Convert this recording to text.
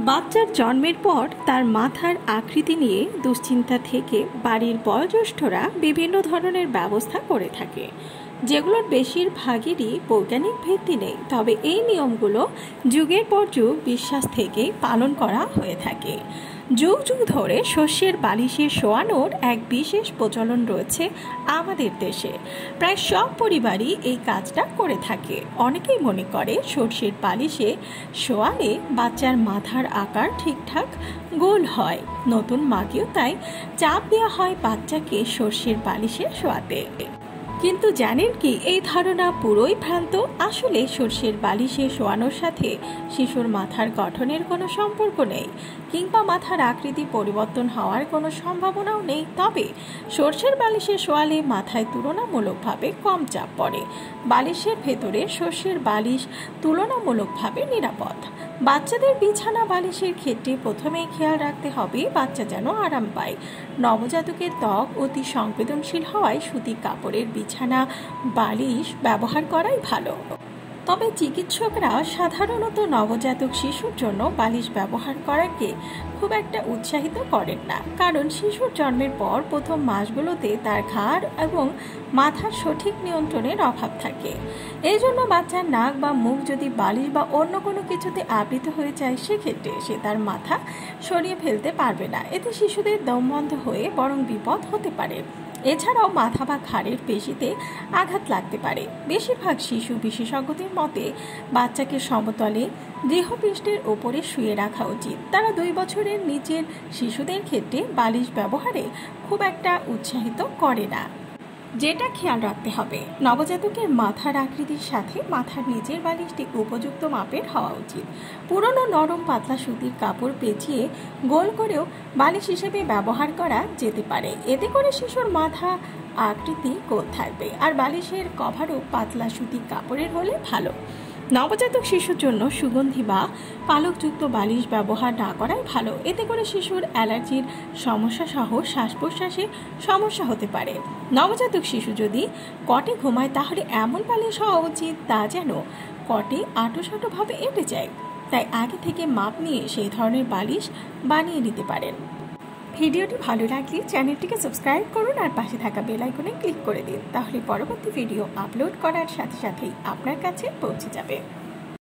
বাচ্চার জন্মের পর তার মাথার আকৃতি নিয়ে দুশ্চিন্তা থেকে বাড়ির বয়োজ্যেষ্ঠরা বিভিন্ন ধরনের ব্যবস্থা করে থাকে, যেগুলোর বেশিরভাগেরই বৈজ্ঞানিক ভিত্তি নেই। তবে এই নিয়মগুলো যুগের পর যুগ বিশ্বাস থেকেই পালন করা হয়ে থাকে। যুগ যুগ ধরে শস্যের বালিশে শোয়ানোর এক বিশেষ প্রচলন রয়েছে আমাদের দেশে। প্রায় সব পরিবারই এই কাজটা করে থাকে। অনেকেই মনে করে শস্যের বালিশে শোয়ালে বাচ্চার মাথার আকার ঠিকঠাক গোল হয়। নতুন মাকেও তাই চাপ দেওয়া হয় বাচ্চাকে শস্যের বালিশে শোয়াতে। কিন্তু জানেন কি, এই ধারণা পুরোই ভ্রান্ত। আসলে শস্যের বালিশে শোয়ানোর সাথে শিশুর মাথার গঠনের কোনো সম্পর্ক নেই, কিংবা মাথার আকৃতি পরিবর্তন হওয়ার কোনো সম্ভাবনাও নেই। তবে শস্যের বালিশে শোয়ালে মাথায় তুলনামূলকভাবে কম চাপ পড়ে। বালিশের ভেতরে শস্যের বালিশ তুলনামূলকভাবে নিরাপদ। বাচ্চাদের বিছানা বালিশের ক্ষেত্রে প্রথমেই খেয়াল রাখতে হবে বাচ্চা যেন আরাম পায়। নবজাতকের ত্বক অতি সংবেদনশীল হওয়ায় সুতি কাপড়ের বিছানা বালিশ ব্যবহার করাই ভালো। তবে চিকিৎসকরা সাধারণত নবজাতক শিশুর জন্য বালিশ ব্যবহার করাকে খুব একটা উৎসাহিত করেন না, কারণ শিশুর জন্মের পর প্রথম মাসগুলোতে তার ঘাড় এবং মাথার সঠিক নিয়ন্ত্রণের অভাব থাকে। এই জন্য বাচ্চার নাক বা মুখ যদি বালিশ বা অন্য কোনো কিছুতে আবৃত হয়ে যায়, সেক্ষেত্রে সে তার মাথা সরিয়ে ফেলতে পারবে না। এতে শিশুদের দম বন্ধ হয়ে বরং বিপদ হতে পারে। এছাড়াও মাথা বা ঘাড়ের পেশিতে আঘাত লাগতে পারে। বেশিরভাগ শিশু বিশেষজ্ঞদের মতে বাচ্চাকে সমতলে দেহপৃষ্ঠের ওপরে শুয়ে রাখা উচিত। তারা 2 বছরের নিচের শিশুদের ক্ষেত্রে বালিশ ব্যবহারে খুব একটা উৎসাহিত করে না। যেটা খেয়াল রাখতে হবে, নবজাতকের মাথার আকৃতির সাথে মাথার নিচের বালিশটি উপযুক্ত মাপের হওয়া উচিত। পুরনো নরম পাতলা সুতির কাপড় পেঁচিয়ে গোল করেও বালিশ হিসেবে ব্যবহার করা যেতে পারে। এতে করে শিশুর মাথা আকৃতি গোল থাকবে। আর বালিশের কভারও পাতলা সুতির কাপড়ের হলে ভালো। নবজাতক শিশুর জন্য সুগন্ধি বা পালকযুক্ত বালিশ ব্যবহার না করাই ভালো। এতে করে শিশুর অ্যালার্জির সমস্যা সহ শ্বাস প্রশ্বাসে সমস্যা হতে পারে। নবজাতক শিশু যদি কটে ঘুমায়, তাহলে এমন বালিশ হওয়া উচিত তা যেন কটে আঁটোসাঁটোভাবে এঁটে যায়। তাই আগে থেকে মাপ নিয়ে সেই ধরনের বালিশ বানিয়ে নিতে পারেন। ভিডিওটি ভালো লাগলে চ্যানেলটিকে সাবস্ক্রাইব করুন আর পাশে থাকা বেল আইকনে ক্লিক করে দিন। তাহলে পরবর্তী ভিডিও আপলোড করার সাথে সাথেই আপনার কাছে পৌঁছে যাবে।